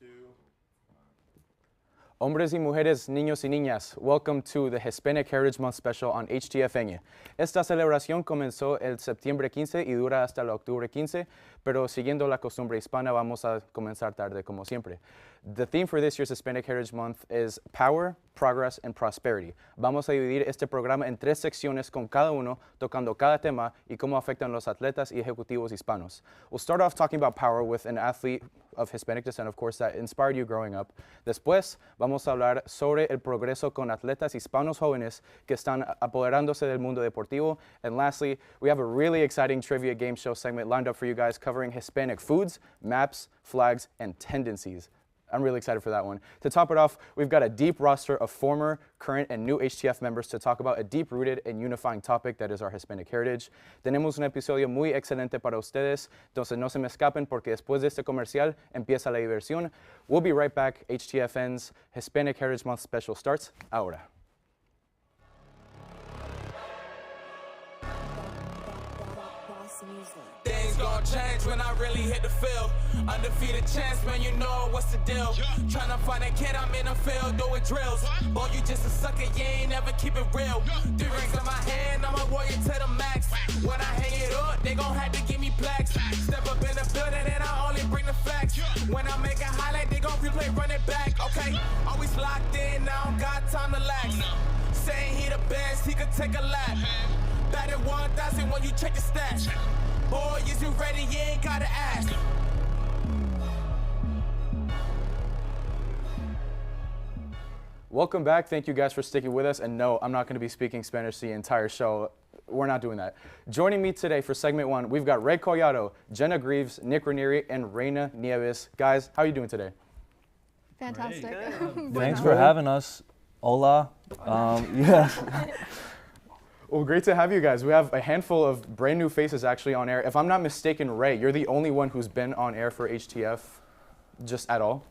2. Hombres y mujeres, niños y niñas, welcome to the Hispanic Heritage Month Special on HTFN. Esta celebración comenzó el septiembre 15 y dura hasta el octubre 15, pero siguiendo la costumbre hispana vamos a comenzar tarde como siempre. The theme for this year's Hispanic Heritage Month is Power, Progress, and Prosperity. Vamos a dividir este programa en 3 secciones con cada uno tocando cada tema y cómo afectan los atletas y ejecutivos hispanos. We'll start off talking about power with an athlete of Hispanic descent, of course, that inspired you growing up. Después, vamos a hablar sobre el progreso con atletas hispanos jóvenes que están apoderándose del mundo deportivo. And lastly, we have a really exciting trivia game show segment lined up for you guys covering Hispanic foods, maps, flags, and tendencies. I'm really excited for that one. To top it off, we've got a deep roster of former, current, and new HTF members to talk about a deep-rooted and unifying topic that is our Hispanic heritage. Tenemos un episodio muy excelente para ustedes, entonces no se me escapen porque después de este comercial empieza la diversión. We'll be right back. HTFN's Hispanic Heritage Month Special starts ahora. Things gon' change when I really hit the field. Undefeated champs, man, you know what's the deal. Tryna find a kid, I'm in the field doing drills. Boy, you just a sucker, you ain't never keep it real. 3 rings in my hand, I'm a warrior to the max. When I hang it up, they gon' have to give me plaques. Step up in the building and I only bring the facts. When I make a highlight, they gon' replay, run it back, okay? Always locked in, I don't got time to lax. Saying he the best, he could take a lap. Batted 1,000 when you check the stats. Boy, is you ready? You ain't gotta ask. Welcome back. Thank you guys for sticking with us. And no, I'm not going to be speaking Spanish the entire show. We're not doing that. Joining me today for segment 1, we've got Ray Collado, Jenna Greaves, Nick Ranieri, and Reina Nieves. Guys, how are you doing today? Fantastic. Thanks for having us. Hola. Yeah. Well, great to have you guys. We have a handful of brand new faces actually on air. If I'm not mistaken, Ray, you're the only one who's been on air for HTF just at all.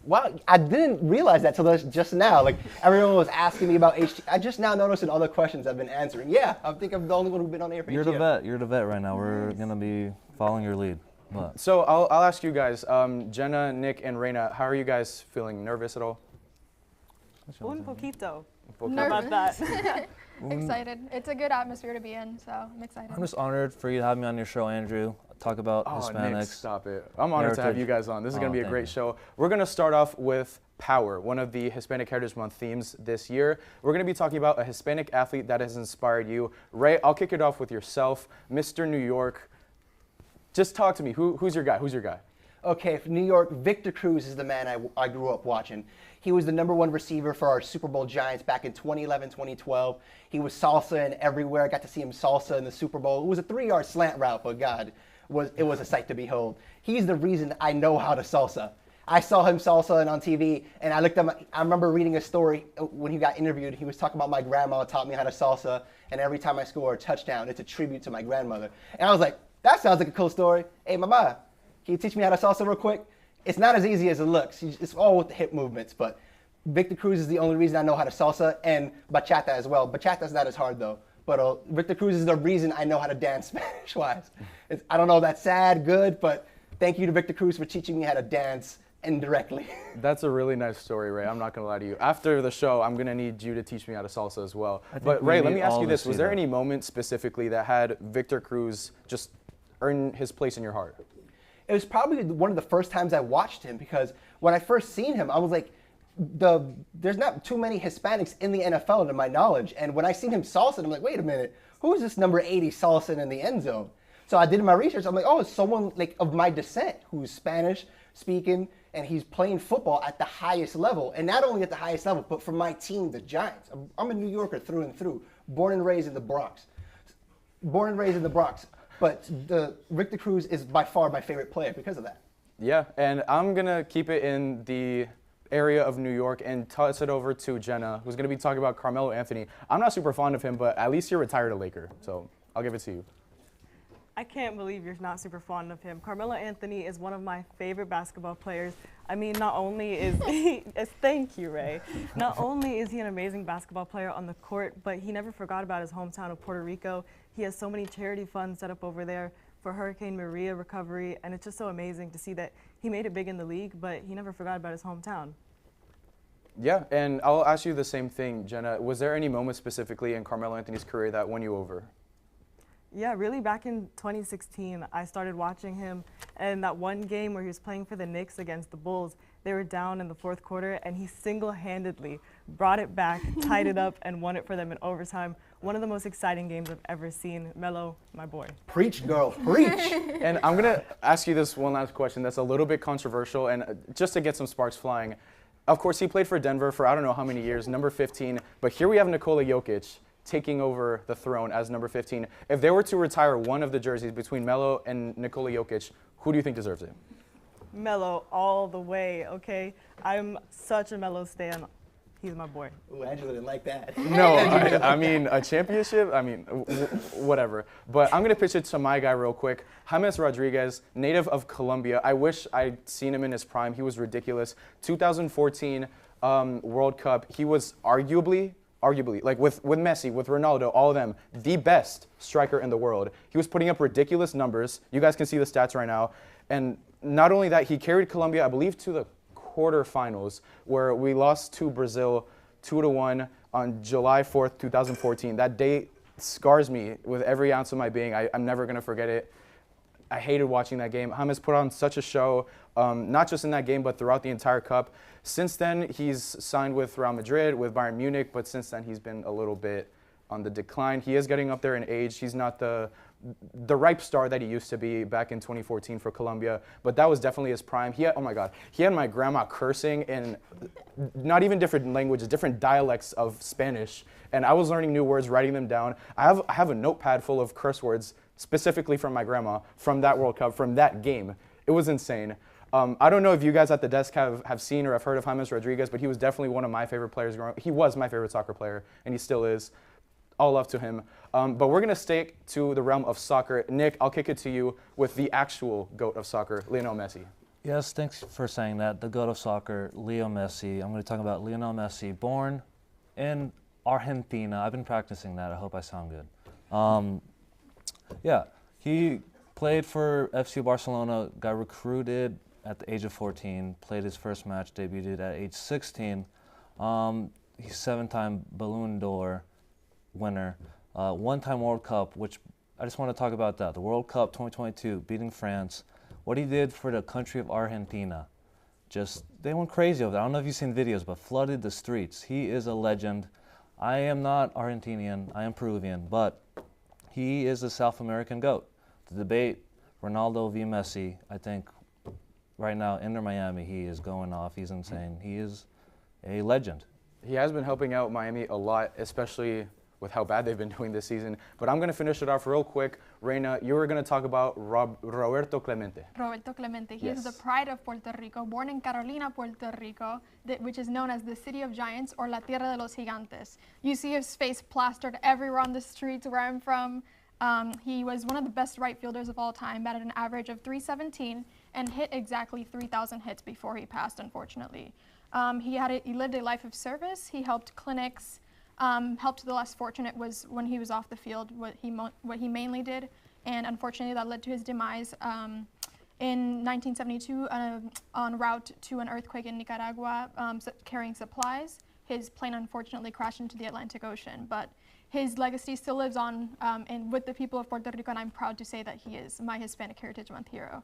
Wow, I didn't realize that till just now. Like, everyone was asking me about HTF. I just now noticed in other questions I've been answering. Yeah, I think I'm the only one who's been on air for You're HTF. the vet. You're the vet right now. We're going to be following your lead. But. So I'll ask you guys, Jenna, Nick, and Reina, how are you guys feeling? Nervous at all? Un poquito. How about that? Excited. It's a good atmosphere to be in, so I'm excited. I'm just honored for you to have me on your show, Andrew. Talk about Hispanics. Nick, stop it. I'm honored to have you guys on. This is going to be a great you. show. We're going to start off with Power, one of the Hispanic Heritage Month themes this year. We're going to be talking about a Hispanic athlete that has inspired you. Ray, I'll kick it off with yourself. Mr. New York, just talk to me. Who's your guy? Who's your guy? Okay, for New York, Victor CRUZ is the man I grew up watching. He was the #1 receiver for our Super Bowl Giants back in 2011, 2012. He was salsa and everywhere. I got to see him salsa in the Super Bowl. It was a 3-yard slant route, but God, it was a sight to behold. He's the reason I know how to salsa. I saw him salsa on TV, and I remember reading a story when he got interviewed. He was talking about my grandma taught me how to salsa, and every time I score a touchdown, it's a tribute to my grandmother. And I was like, that sounds like a cool story. Hey, mama, can you teach me how to salsa real quick? It's not as easy as it looks. It's all with the hip movements, but Victor CRUZ is the only reason I know how to salsa, and bachata as well. Bachata's not as hard though. But Victor CRUZ is the reason I know how to dance Spanish-wise. I don't know if that's sad, good, but thank you to Victor CRUZ for teaching me how to dance indirectly. That's a really nice story, Ray. I'm not going to lie to you. After the show, I'm going to need you to teach me how to salsa as well. But Ray, let me ask you this. Was there any moment specifically that had Victor CRUZ just earn his place in your heart? It was probably one of the first times I watched him, because when I first seen him, I was like, there's not too many Hispanics in the NFL to my knowledge. And when I seen him salsa, I'm like, wait a minute, who is this number 80 salsa in the end zone? So I did my research. I'm like, oh, it's someone like of my descent who's Spanish speaking, and he's playing football at the highest level. And not only at the highest level, but for my team, the Giants. I'm a New Yorker through and through, born and raised in the Bronx. But Victor CRUZ is by far my favorite player because of that. Yeah, and I'm going to keep it in the area of New York and toss it over to Jenna, who's going to be talking about Carmelo Anthony. I'm not super fond of him, but at least you're retired a Laker, so I'll give it to you. I can't believe you're not super fond of him. Carmelo Anthony is one of my favorite basketball players. I mean, not only is he, thank you, Ray. Not only is he an amazing basketball player on the court, but he never forgot about his hometown of Puerto Rico. He has so many charity funds set up over there. for Hurricane Maria recovery, and it's just so amazing to see that he made it big in the league, but he never forgot about his hometown. Yeah, and I'll ask you the same thing, Jenna. Was there any moment specifically in Carmelo Anthony's career that won you over? Yeah, really back in 2016, I started watching him, and that one game where he was playing for the Knicks against the Bulls, they were down in the fourth quarter, and he single-handedly brought it back, tied it up, and won it for them in overtime. One of the most exciting games I've ever seen. Melo, my boy. Preach, girl, preach. And I'm going to ask you this one last question that's a little bit controversial, and just to get some sparks flying. Of course, he played for Denver for I don't know how many years, number 15, but here we have Nikola Jokic taking over the throne as number 15. If they were to retire one of the jerseys between Melo and Nikola Jokic, who do you think deserves it? Melo all the way, okay? I'm such a Melo stan. He's my boy. Ooh, Angela didn't like that. No, I mean, a championship, I mean, whatever. But I'm going to pitch it to my guy real quick. James Rodriguez, native of Colombia. I wish I'd seen him in his prime. He was ridiculous. 2014 World Cup, he was arguably, like with Messi, with Ronaldo, all of them, the best striker in the world. He was putting up ridiculous numbers. You guys can see the stats right now. And not only that, he carried Colombia, I believe, to the quarterfinals, where we lost to Brazil 2-1 on July 4th, 2014. That day scars me with every ounce of my being. I'm never going to forget it. I hated watching that game. James put on such a show, not just in that game, but throughout the entire Cup. Since then, he's signed with Real Madrid, with Bayern Munich, but since then, he's been a little bit on the decline. He is getting up there in age. He's not the ripe star that he used to be back in 2014 for Colombia, but that was definitely his prime. He had, oh my God, he had my grandma cursing in not even different languages, different dialects of Spanish, and I was learning new words, writing them down. I have a notepad full of curse words specifically from my grandma from that World Cup, from that game. It was insane. I don't know if you guys at the desk have seen or have heard of James Rodriguez, but he was definitely one of my favorite players growing up. He was my favorite soccer player, and he still is. All love to him. But we're going to stick to the realm of soccer. Nick, I'll kick it to you with the actual GOAT of soccer, Lionel Messi. Yes, thanks for saying that. The GOAT of soccer, Leo Messi. I'm going to talk about Lionel Messi, born in Argentina. I've been practicing that. I hope I sound good. Yeah, he played for FC Barcelona, got recruited at the age of 14, played his first match, debuted at age 16. He's 7-time Ballon d'Or winner, one-time World Cup, which I just want to talk about that. The World Cup 2022, beating France. What he did for the country of Argentina, they went crazy over that. I don't know if you've seen videos, but flooded the streets. He is a legend. I am not Argentinian, I am Peruvian, but he is the South American GOAT. The debate, Ronaldo v. Messi, I think right now, Inter Miami, he is going off. He's insane. He is a legend. He has been helping out Miami a lot, especially with how bad they've been doing this season. But I'm going to finish it off real quick. Reina, you were going to talk about Roberto Clemente. Roberto Clemente. He Yes. is the pride of Puerto Rico, born in Carolina, Puerto Rico, which is known as the City of Giants or La Tierra de los Gigantes. You see his face plastered everywhere on the streets where I'm from. He was one of the best right fielders of all time, batted an average of .317 and hit exactly 3,000 hits before he passed, unfortunately. He lived a life of service. He helped clinics. Helped the less fortunate was when he was off the field, what he mainly did, and unfortunately that led to his demise in 1972 en route to an earthquake in Nicaragua, carrying supplies. His plane unfortunately crashed into the Atlantic Ocean, but his legacy still lives on and with the people of Puerto Rico, and I'm proud to say that he is my Hispanic Heritage Month hero.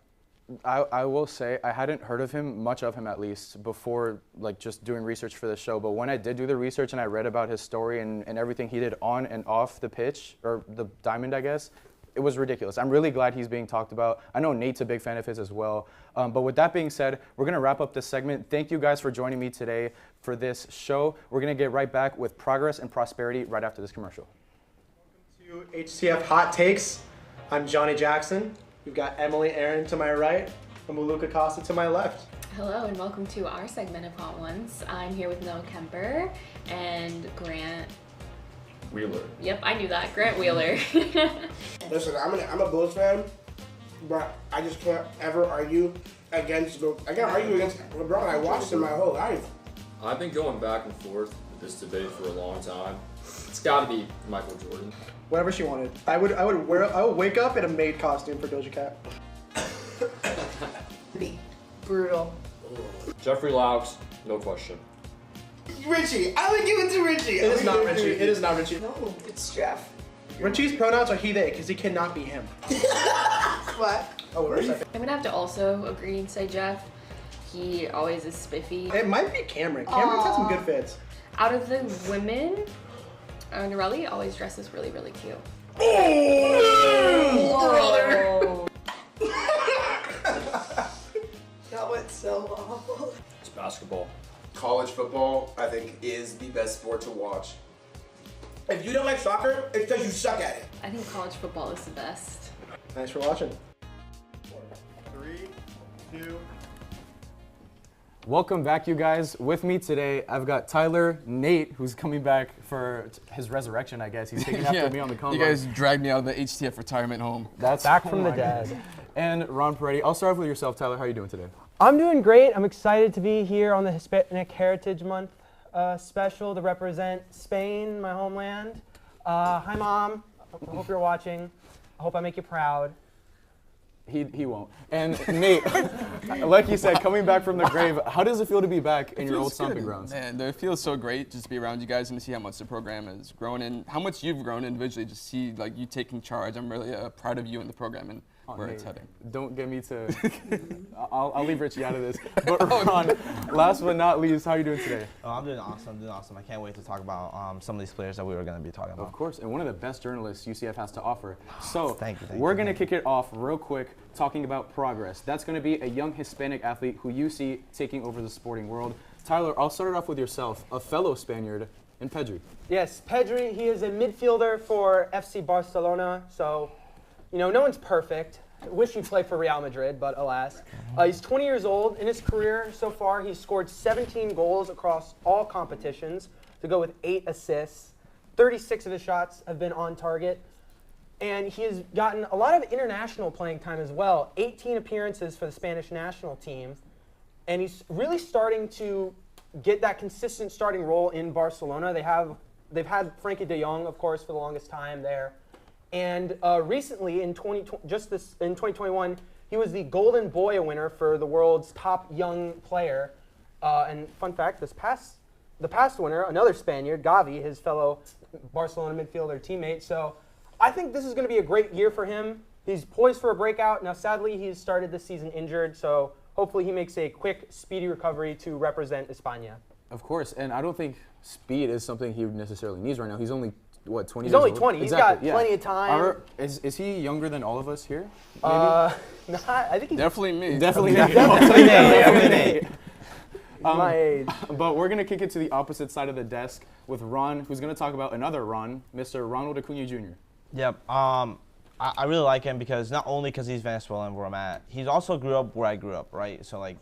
I will say I hadn't heard of him, much of him at least, before like just doing research for the show. But when I did do the research and I read about his story and everything he did on and off the pitch, or the diamond, I guess, it was ridiculous. I'm really glad he's being talked about. I know Nate's a big fan of his as well. But with that being said, we're going to wrap up this segment. Thank you guys for joining me today for this show. We're going to get right back with progress and prosperity right after this commercial. Welcome to HTF Hot Takes. I'm Johnny Jackson. We've got Emily Aaron to my right and Maluka Costa to my left. Hello and welcome to our segment of Hot Ones. I'm here with Noah Kemper and Grant Wheeler. Yep, I knew that. Grant Wheeler. Listen, I'm a Bulls fan, but I just can't ever argue against LeBron. I watched him my whole life. I've been going back and forth this debate for a long time. It's got to be Michael Jordan. Whatever she wanted. I would wake up in a maid costume for Doja Cat. Brutal. Jeffrey Laux, no question. Richie, I would give it to Richie. It is not Richie. It is not Richie. No, it's Jeff. Richie's pronouns are he, they, because he cannot be him. What? Oh, wait a second. I'm gonna have to also agree and say Jeff. He always is spiffy. It might be Cameron. Cameron's had some good fits. Out of the women, Norelli always dresses really, really cute. Oh, that went so awful. It's basketball. College football, I think, is the best sport to watch. If you don't like soccer, it's because you suck at it. I think college football is the best. Thanks for watching. 3, 2. Welcome back, you guys. With me today, I've got Tyler, Nate, who's coming back for his resurrection, I guess. He's taking after me on the combine. You guys dragged me out of the HTF retirement home. That's back from the dead. And Ron Peretti. I'll start off with yourself, Tyler. How are you doing today? I'm doing great. I'm excited to be here on the Hispanic Heritage Month Special to represent Spain, my homeland. Hi, Mom. I hope you're watching. I hope I make you proud. He won't. And Nate, like you said, coming back from the grave, how does it feel to be back in your old stomping grounds? Man, it feels so great just to be around you guys and to see how much the program has grown and how much you've grown individually. Just see like you taking charge. I'm really proud of you and the program and where it's heading. Don't get me to. I'll leave Richie out of this. But Ron, last but not least, how are you doing today? Oh, I'm doing awesome. I can't wait to talk about some of these players that we were going to be talking about. Of course, and one of the best journalists UCF has to offer. So thank you, we're going to kick it off real quick talking about progress. That's going to be a young Hispanic athlete who you see taking over the sporting world. Tyler, I'll start it off with yourself, a fellow Spaniard in Pedri. Yes, Pedri, he is a midfielder for FC Barcelona, so, you know, no one's perfect. I wish he'd play for Real Madrid, but alas. He's 20 years old. In his career so far, he's scored 17 goals across all competitions to go with 8 assists. 36 of his shots have been on target. And he has gotten a lot of international playing time as well. 18 appearances for the Spanish national team. And he's really starting to get that consistent starting role in Barcelona. They've had Frankie de Jong, of course, for the longest time there. And recently, in 2021, he was the Golden Boy winner for the world's top young player. And fun fact, the past winner, another Spaniard, Gavi, his fellow Barcelona midfielder teammate. So I think this is going to be a great year for him. He's poised for a breakout. Now, sadly, he's started this season injured, so hopefully he makes a quick, speedy recovery to represent España. Of course, and I don't think speed is something he necessarily needs right now. He's only, what, 20 He's years only old? 20. Exactly, He's got plenty of time. Is he younger than all of us here? I think he's definitely me. Definitely me. Definitely me. My age. But we're going to kick it to the opposite side of the desk with Ron, who's going to talk about another Ron, Mr. Ronald Acuna Jr. Yep. I really like him because not only because he's Venezuelan where I'm at, he's also grew up where I grew up, right? So like,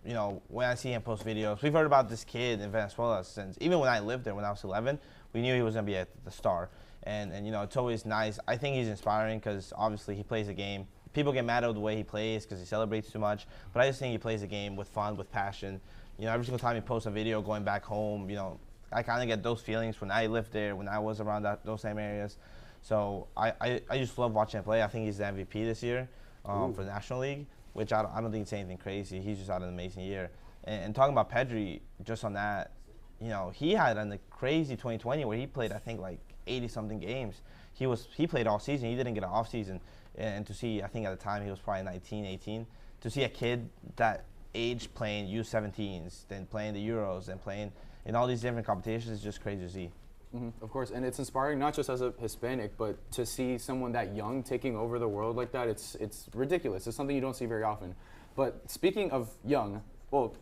you know, when I see him post videos, we've heard about this kid in Venezuela since, even when I lived there when I was 11, we knew he was going to be the star. And you know, it's always nice. I think he's inspiring because obviously he plays the game. People get mad at the way he plays because he celebrates too much, but I just think he plays the game with fun, with passion. You know, every single time he posts a video going back home, you know, I kind of get those feelings when I lived there, when I was around those same areas. So I just love watching him play. I think he's the MVP this year for the National League, which I don't think it's anything crazy. He's just had an amazing year. And talking about Pedri, just on that, you know, he had a crazy 2020 where he played, I think, like 80-something games. He played all season. He didn't get an off season. And to see, I think at the time he was probably 19, 18, to see a kid that age playing U17s, then playing the Euros, and playing in all these different competitions is just crazy to see. Of course, and it's inspiring not just as a Hispanic, but to see someone that young taking over the world like that, it's ridiculous. It's something you don't see very often. But speaking of young, well,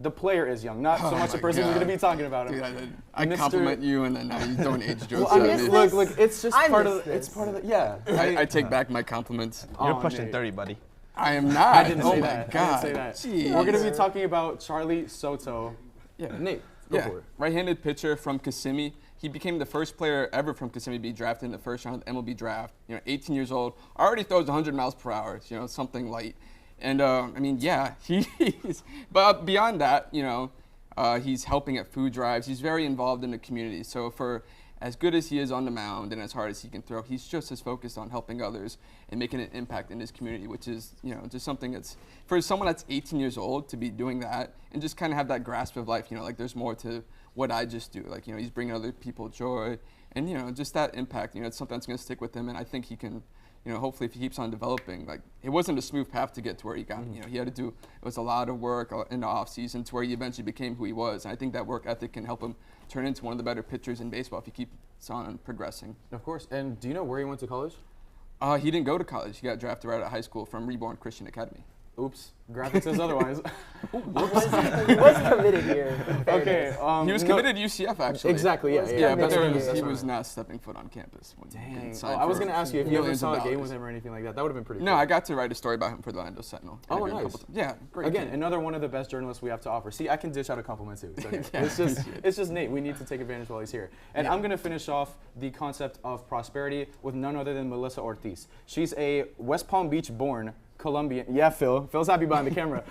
the player is young, not so much the person who's going to be talking about him. Dude, I compliment you, and then now you don't age jokes. Well, I mean, look, it's just part of the, yeah. I take back my compliments. You're pushing 30, buddy. I am not. I didn't oh say my that. God. I didn't say that. Jeez. We're going to be talking about Charlee Soto. Yeah. Nate, go for it. Right-handed pitcher from Kissimmee. He became the first player ever from Kissimmee to be drafted in the first round of the MLB draft. You know, 18 years old, already throws 100 miles per hour. You know, something light. And I mean, yeah, he's. But beyond that, you know, He's helping at food drives. He's very involved in the community. So for as good as he is on the mound and as hard as he can throw, he's just as focused on helping others and making an impact in his community, which is, just something that's, for someone that's 18 years old to be doing that and just kind of have that grasp of life, like there's more to what I just do. Like, he's bringing other people joy and, just that impact, it's something that's going to stick with him. And I think he can, hopefully if he keeps on developing, like it wasn't a smooth path to get to where he got, he had to do, it was a lot of work in the off season to where he eventually became who he was. And I think that work ethic can help him turn into one of the better pitchers in baseball if he keeps on progressing. Of course. And do you know where he went to college? He didn't go to college. He got drafted right out of high school from Reborn Christian Academy. Oops. Graphic says otherwise. He was committed here. Okay. He was committed to UCF, actually. Exactly, yeah. But he was not stepping foot on campus. Dang. I was going to ask you if you ever saw a game with him or anything like that. That would have been pretty cool. No, I got to write a story about him for the Orlando Sentinel. Oh, nice. Yeah, great. Again, another one of the best journalists we have to offer. See, I can dish out a compliment too. It's, it's just Nate. We need to take advantage while he's here. And I'm going to finish off the concept of prosperity with none other than Melissa Ortiz. She's a West Palm Beach born Colombian, yeah, Phil's happy behind the camera.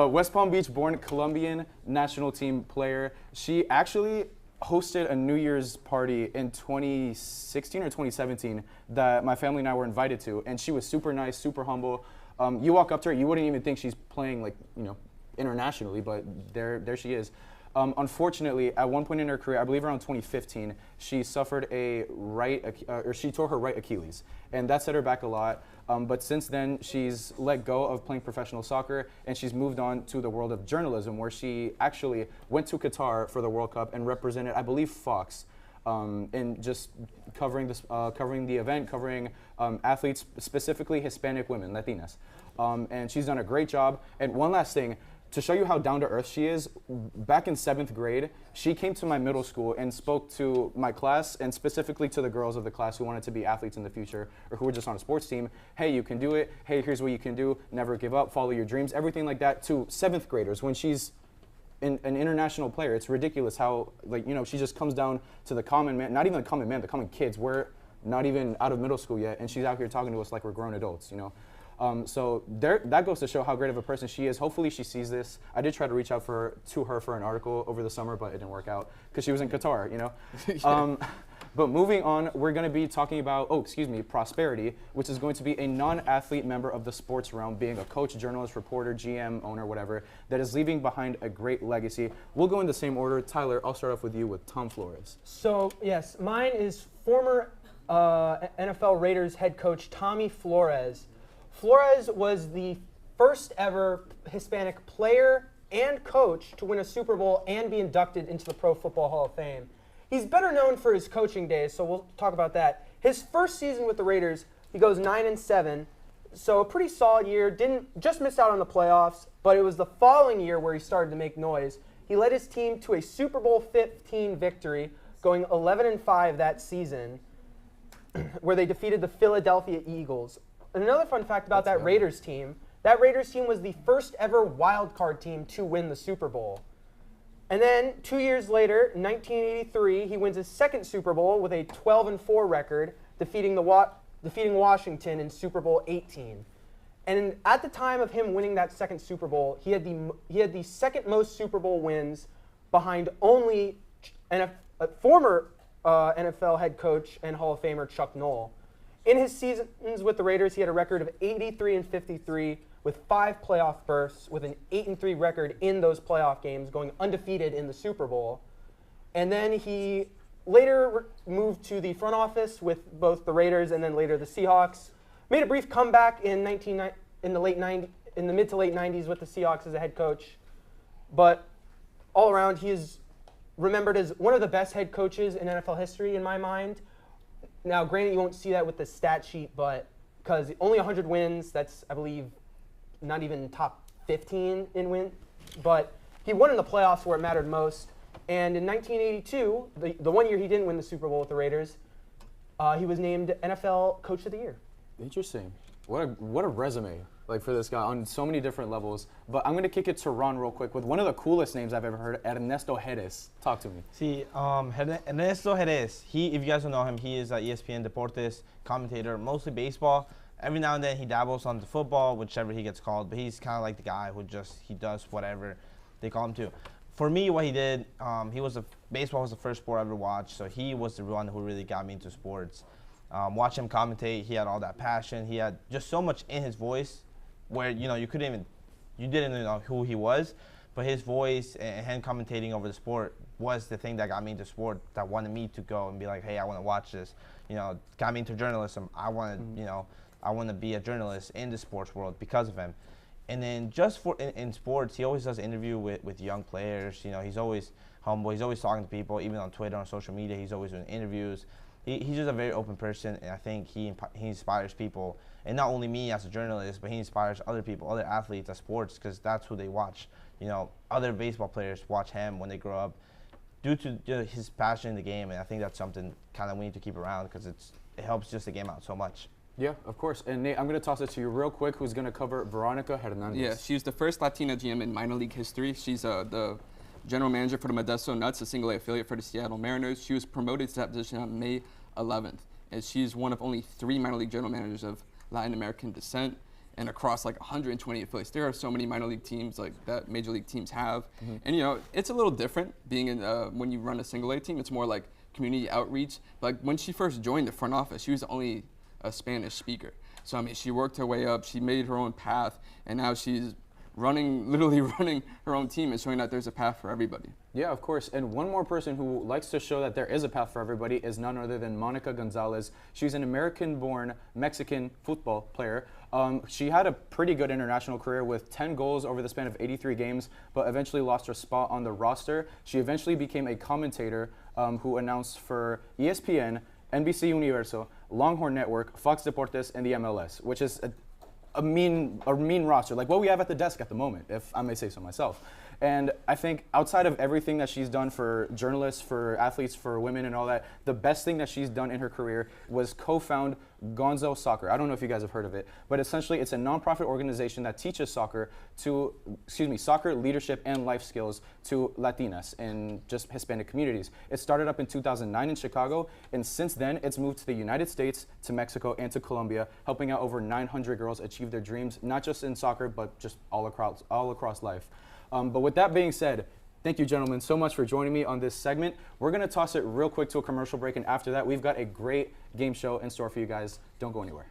West Palm Beach born Colombian national team player. She actually hosted a New Year's party in 2016 or 2017 that my family and I were invited to, and she was super nice, super humble. You walk up to her, you wouldn't even think she's playing like, internationally, but there she is. Unfortunately, at one point in her career, I believe around 2015, she suffered she tore her right Achilles, and that set her back a lot. But since then, she's let go of playing professional soccer, and she's moved on to the world of journalism, where she actually went to Qatar for the World Cup and represented, I believe, Fox, in just covering the event, covering athletes, specifically Hispanic women, Latinas. And she's done a great job. And one last thing, to show you how down-to-earth she is, back in 7th grade, she came to my middle school and spoke to my class, and specifically to the girls of the class who wanted to be athletes in the future or who were just on a sports team. Hey, you can do it. Hey, here's what you can do. Never give up. Follow your dreams. Everything like that to 7th graders when she's an international player. It's ridiculous how, she just comes down to the common man, not even the common man, the common kids. We're not even out of middle school yet, and she's out here talking to us like we're grown adults, So that goes to show how great of a person she is. Hopefully she sees this. I did try to reach out to her for an article over the summer, but it didn't work out because she was in Qatar, But moving on, we're going to be talking about, prosperity, which is going to be a non-athlete member of the sports realm, being a coach, journalist, reporter, GM, owner, whatever, that is leaving behind a great legacy. We'll go in the same order. Tyler, I'll start off with you with Tom Flores. So, yes, mine is former NFL Raiders head coach Tommy Flores. Flores was the first ever Hispanic player and coach to win a Super Bowl and be inducted into the Pro Football Hall of Fame. He's better known for his coaching days, so we'll talk about that. His first season with the Raiders, he goes 9-7, so a pretty solid year. Just missed out on the playoffs, but it was the following year where he started to make noise. He led his team to a Super Bowl 15 victory, going 11-5 that season, where they defeated the Philadelphia Eagles. Another fun fact about that Raiders team was the first ever wild card team to win the Super Bowl. And then 2 years later, 1983, he wins his second Super Bowl with a 12-4 record, defeating Washington in Super Bowl 18. And at the time of him winning that second Super Bowl, he had the second most Super Bowl wins, behind only former NFL head coach and Hall of Famer Chuck Noll. In his seasons with the Raiders, he had a record of 83-53 with 5 playoff berths, with an 8-3 record in those playoff games, going undefeated in the Super Bowl. And then he later moved to the front office with both the Raiders and then later the Seahawks. Made a brief comeback in the mid to late 90s with the Seahawks as a head coach. But all around, he is remembered as one of the best head coaches in NFL history in my mind. Now, granted, you won't see that with the stat sheet, but because only 100 wins, that's, I believe, not even top 15 in win. But he won in the playoffs where it mattered most. And in 1982, the one year he didn't win the Super Bowl with the Raiders, he was named NFL Coach of the Year. Interesting. What a resume, for this guy on so many different levels. But I'm going to kick it to Ron real quick with one of the coolest names I've ever heard, Ernesto Jerez. Talk to me. See, Ernesto Jerez, if you guys don't know him, he is an ESPN Deportes commentator, mostly baseball. Every now and then he dabbles on the football, whichever he gets called, but he's kind of like the guy who he does whatever they call him to. for me, what he did, baseball was the first sport I ever watched, so he was the one who really got me into sports. Watch him commentate, he had all that passion. He had just so much in his voice where, you didn't know who he was, but his voice and him commentating over the sport was the thing that got me into sport, that wanted me to go and be like, hey, I want to watch this. Got me into journalism. I want to be a journalist in the sports world because of him. And then just in sports, he always does interview with young players. He's always humble. He's always talking to people, even on Twitter, on social media. He's always doing interviews. He's just a very open person, and I think he inspires people. And not only me as a journalist, but he inspires other people, other athletes at sports, because that's who they watch. Other baseball players watch him when they grow up due to his passion in the game, and I think that's something kind of we need to keep around because it helps just the game out so much. Yeah, of course. And Nate, I'm going to toss it to you real quick. Who's going to cover Veronica Hernandez? Yeah, she's the first Latina GM in minor league history. She's the general manager for the Modesto Nuts, a single-A affiliate for the Seattle Mariners. She was promoted to that position on May 11th, and she's one of only 3 minor league general managers of Latin American descent. And across like 120 affiliates, there are so many minor league teams like that major league teams have. And it's a little different being in when you run a single A team. It's more like community outreach. Like when she first joined the front office, she was only a Spanish speaker. So I mean, she worked her way up. She made her own path, and now she's literally running her own team and showing that there's a path for everybody. Yeah, of course. And one more person who likes to show that there is a path for everybody is none other than Monica Gonzalez. She's an American-born Mexican football player. She had a pretty good international career with 10 goals over the span of 83 games, but eventually lost her spot on the roster. She eventually became a commentator who announced for ESPN, NBC Universo, Longhorn Network, Fox Deportes, and the MLS, which is a mean roster, like what we have at the desk at the moment, if I may say so myself. And I think outside of everything that she's done for journalists, for athletes, for women and all that, the best thing that she's done in her career was co-found Gonzo Soccer. I don't know if you guys have heard of it, but essentially it's a nonprofit organization that teaches soccer leadership and life skills to Latinas and just Hispanic communities. It started up in 2009 in Chicago, and since then it's moved to the United States, to Mexico, and to Colombia, helping out over 900 girls achieve their dreams, not just in soccer, but just all across life. But with that being said, thank you, gentlemen, so much for joining me on this segment. We're going to toss it real quick to a commercial break, and after that, we've got a great game show in store for you guys. Don't go anywhere.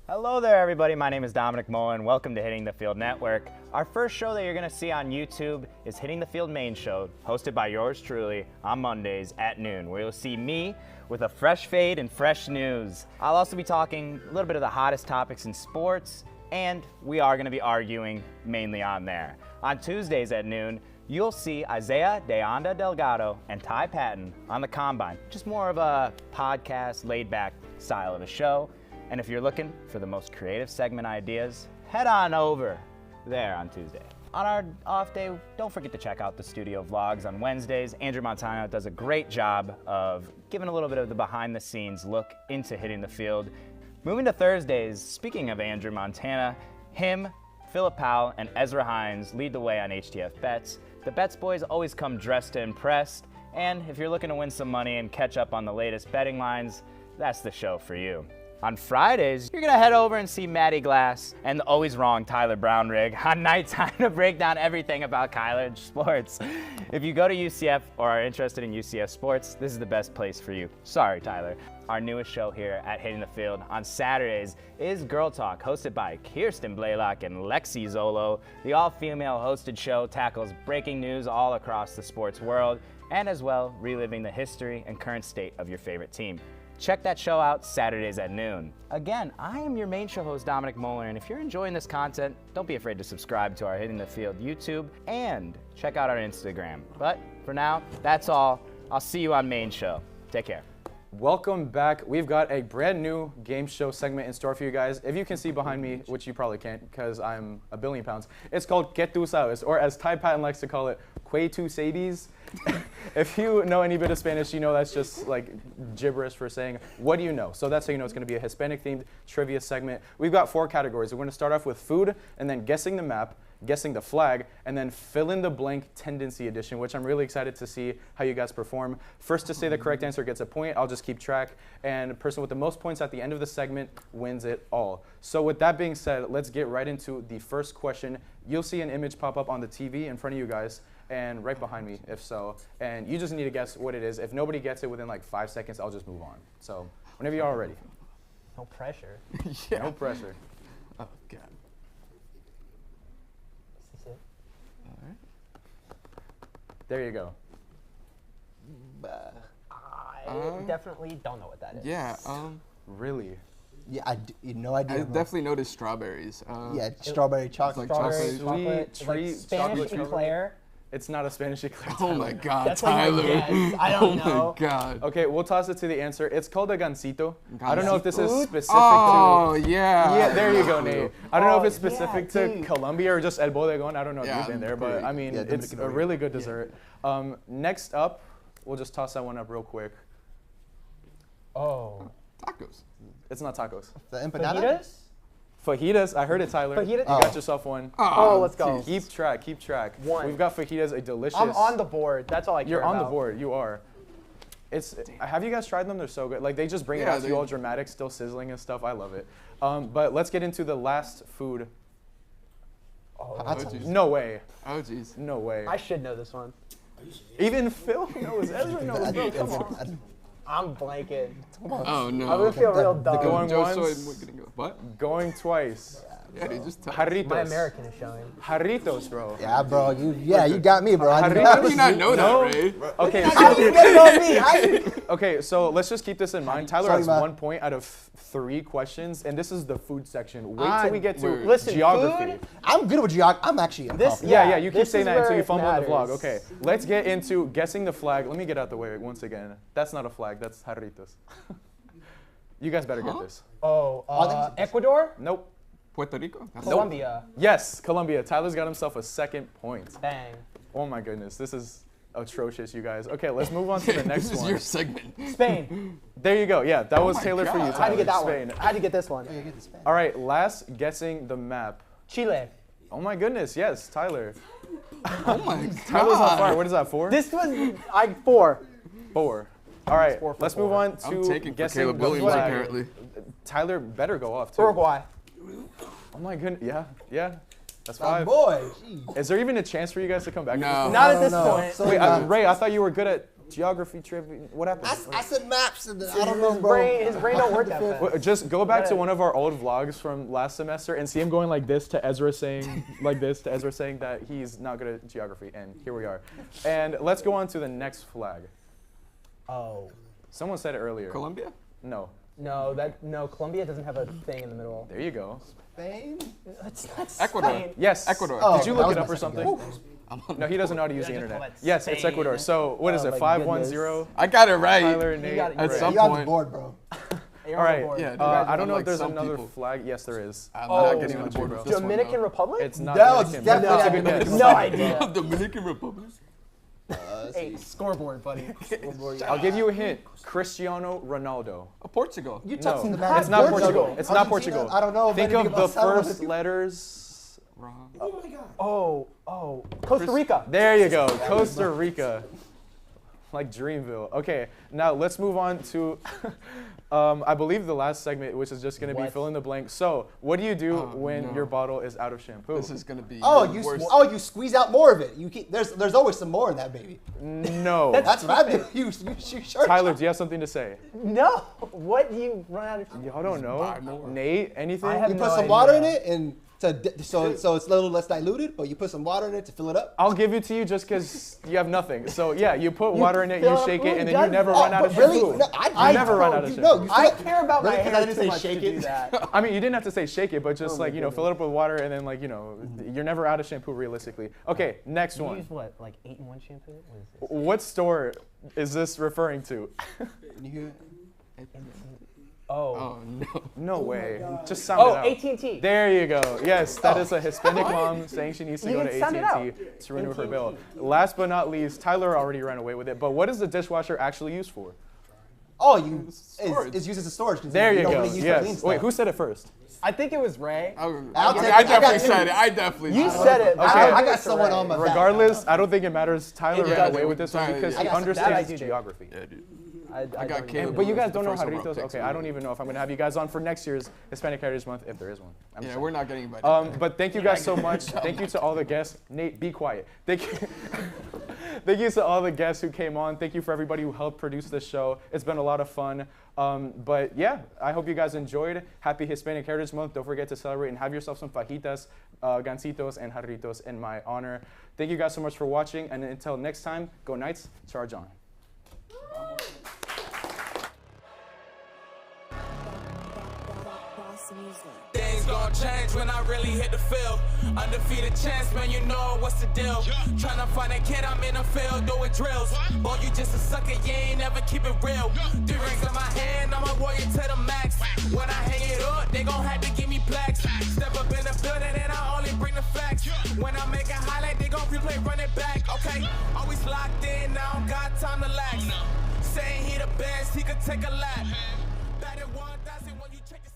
Hello there, everybody. My name is Dominic Mullen. Welcome to Hitting the Field Network. Our first show that you're going to see on YouTube is Hitting the Field Main Show, hosted by yours truly on Mondays at noon, where you'll see me with a fresh fade and fresh news. I'll also be talking a little bit of the hottest topics in sports, and we are going to be arguing mainly on there. On Tuesdays at noon, you'll see Isaiah De Anda Delgado and Ty Patton on the Combine. Just more of a podcast, laid-back style of a show. And if you're looking for the most creative segment ideas, head on over there on Tuesday. On our off day, don't forget to check out the studio vlogs on Wednesdays. Andrew Montano does a great job of giving a little bit of the behind-the-scenes look into Hitting the Field. Moving to Thursdays, speaking of Andrew Montana, him, Philip Powell, and Ezra Hines lead the way on HTF Bets. The Bets boys always come dressed to impress, and if you're looking to win some money and catch up on the latest betting lines, that's the show for you. On Fridays, you're gonna head over and see Maddie Glass and the always wrong Tyler Brownrigg on Nighttime to break down everything about college sports. If you go to UCF or are interested in UCF sports, this is the best place for you. Sorry, Tyler. Our newest show here at Hitting the Field on Saturdays is Girl Talk, hosted by Kirsten Blaylock and Lexi Zolo. The all-female hosted show tackles breaking news all across the sports world, and as well, reliving the history and current state of your favorite team. Check that show out Saturdays at noon. Again, I am your main show host, Dominic Moeller, and if you're enjoying this content, don't be afraid to subscribe to our Hitting the Field YouTube and check out our Instagram. But for now, that's all. I'll see you on Main Show. Take care. Welcome back. We've got a brand new game show segment in store for you guys. If you can see behind me, which you probably can't because I'm a billion pounds, it's called Que Tu Sabes, or as Ty Patton likes to call it, Que Tu Sabes. If you know any bit of Spanish, you know that's just like gibberish for saying, what do you know? So that's how you know it's going to be a Hispanic-themed trivia segment. We've got 4 categories. We're going to start off with food, and then guessing the map, guessing the flag, and then fill in the blank tendency edition, which I'm really excited to see how you guys perform. First to say the correct answer gets a point. I'll just keep track, and the person with the most points at the end of the segment wins it all. So with that being said, let's get right into the first question. You'll see an image pop up on the TV in front of you guys, and right behind me, if so, and you just need to guess what it is. If nobody gets it within like 5 seconds, I'll just move on. So whenever you are ready. No pressure. Yeah. No pressure. Oh, God. Is this it? All right. There you go. I definitely don't know what that is. Yeah. Really? Yeah, no idea. I definitely noticed strawberries. Yeah, strawberry chocolate. Like Strawberry, chocolate. chocolate, like Spanish eclair. It's not a Spanish eclair. Oh my God, That's like my Tyler. guess. I don't know. Oh my God. Okay, we'll toss it to the answer. It's called a gansito. I don't know if this is specific Oh, to... yeah. Yeah, there you go, Nate. I don't know if it's yeah, specific to dude. Colombia or just El Bodegon. I don't know if Yeah, you've been there, but pretty- I mean, yeah, it's Dominican a Republic. really good dessert. Next up, we'll just toss that one up real quick. Oh. Tacos. It's not tacos. The empanada? Fajitas? Fajitas, I heard it, Tyler. Fajitas? You got yourself one. Oh, let's go. Keep track, keep track. One. We've got fajitas, a delicious... I'm on the board. That's all I care You're on the about. board, you are. Have you guys tried them? They're so good. Like, they just bring it Yeah, out to you all dramatic, still sizzling and stuff. I love it. But let's get into the last food. Oh, No way. Oh, jeez. No way. I should know this one. Even Phil knows. Ezra knows. Bro, come on. I'm blanking. Oh, no. I'm gonna feel real dumb. Going Joe once. What? Going twice. Yeah, dude, just tell Jarritos. My American is showing. Jarritos, bro. Yeah, bro. You got me, bro. How do you not know that, Ray? Okay, How do you get it on me? okay, so let's just keep this in mind. Tyler Sorry, has man. 1 point out of 3 questions, and this is the food section. Wait till we get to Listen, geography. food? I'm good with geography. I'm actually This- Yeah, you keep this saying is that until where you it fumble in the vlog. matters. Okay, let's get into guessing the flag. Let me get out the way once again. That's not a flag, that's jarritos. You guys better get this. Oh, Ecuador? Nope. Puerto Rico? Colombia. Yes, Colombia. Tyler's got himself a 2nd point. Bang. Oh my goodness, this is atrocious, you guys. Okay, let's move on to the next This is one. your segment. Spain. There you go. Yeah, that was my tailored for you, God. Tyler. I had to get that Spain. one. I had to get this one. All right, last guessing the map. Chile. Oh my goodness, yes, Tyler. Oh my God. Tyler's on fire. What is that, 4? This was 4. 4. All right, 4 for let's 4. move on I'm to taking for guessing Caleb the Williams, flag. apparently. Tyler better go off too. Uruguay. Oh my goodness, yeah. That's My 5. boy. Is there even a chance for you guys to come back? No. Not at this No. point. So Wait, not. Ray, I thought you were good at geography trivia. What happened? I said maps, and I don't know, His bro. brain don't work that fast. Wait, just go back to Yeah. one of our old vlogs from last semester and see him going like this to Ezra saying like this to Ezra saying that he's not good at geography, and here we are. And let's go on to the next flag. Oh. Someone said it earlier. Colombia? No. No, Colombia doesn't have a thing in the middle. There you go. Spain? That's Ecuador. Spain. Yes. Ecuador. Oh, Did you that look was it my up or second something? guess. No, he doesn't know how to use the just call internet. it Yes, it's Spain. Ecuador. So what is Oh it? my 5-1-0. I got it right. Tyler, Nate. got it At Ray. some You on the point. board, bro. You're All on the right. board. Yeah, dude, I don't know if like there's some another people. flag. Yes, there is. I'm Oh, not getting on the board with this Dominican one, Republic? It's not No, it's Dominican. but that's a good definitely guess. No idea. though. Dominican Republic? Hey, scoreboard, buddy. I'll give you a hint. Cristiano Ronaldo. Portugal. You No, touched the map. it's not Portugal. Portugal. It's not Argentina? Portugal. I don't know. Think anything of about the South first America. letters. Wrong. Oh my god. Oh, Costa Rica. There you go. Costa Rica. Like Dreamville. Okay, now let's move on to, I believe the last segment, which is just going to be What? fill in the blank. So, what do you do when no. your bottle is out of shampoo? This is gonna be Oh, the you worst. you squeeze out more of it. You keep there's always some more in that baby. No. That's what I do. You sure. Tyler, do you have something to say? No. What do you run out of? Y'all don't Buy know. more. Nate, anything? I have You no put some idea. water in it and so it's a little less diluted, but you put some water in it to fill it up. I'll give it to you just because you have nothing. So yeah, you put water in it, you fill up shake it, who and then you does never that? run out of But really? shampoo. No, You never run out of shampoo. No, you I fill it- care about really, my 'cause hair I didn't too say much shake to it. do that. I mean, you didn't have to say shake it, but just my like, fill it up with water and then you're never out of shampoo realistically. Okay, next You one. use what, like 8-in-1 shampoo? What is this? What store is this referring to? Oh. Oh no. No way. Just sound it Oh, out. AT&T. There you go. Yes, that is a Hispanic mom saying she needs to You go can to sound it AT&T to renew her bill. Last but not least, Tyler already ran away with it, but what is the dishwasher actually used for? Oh, it's used as a storage container. There you don't go. really use it to clean Yes. stuff. Wait, who said it first? I think it was Ray. I I definitely said it. I definitely You said it. said it. Okay. I got someone on my back. Regardless, I don't think it matters. Tyler It ran doesn't. away with this one Sorry, because yeah. he That I understands do. geography. Yeah, dude. I got don't Caleb. know. But you guys The don't know first overall Jarritos? pick, Okay, so I don't even know if I'm going to have you guys on for next year's Hispanic Heritage Month, if there is one. I'm Yeah, sorry. we're not getting invited. But thank you guys so much. Thank you to all the guests. Nate, be quiet. Thank you. Thank you to all the guests who came on. Thank you for everybody who helped produce this show. It's been a lot of fun. But yeah, I hope you guys enjoyed. Happy Hispanic Heritage Month. Don't forget to celebrate and have yourself some fajitas, gancitos, and jarritos in my honor. Thank you guys so much for watching. And until next time, go Knights, charge on. Things gon' change when I really hit the field. Undefeated champs, man, you know what's the deal. Tryna find a kid, I'm in the field doing drills. Boy, you just a sucker, you ain't never keep it real. 3 rings in my hand, I'm a warrior to the max. When I hang it up, they gon' have to give me plaques. Step up in the building and I only bring the facts. When I make a highlight, they gon' replay, run it back, okay? Always locked in, now I don't got time to lax. Saying he the best, he could take a lap. Batted 1,000 when you check the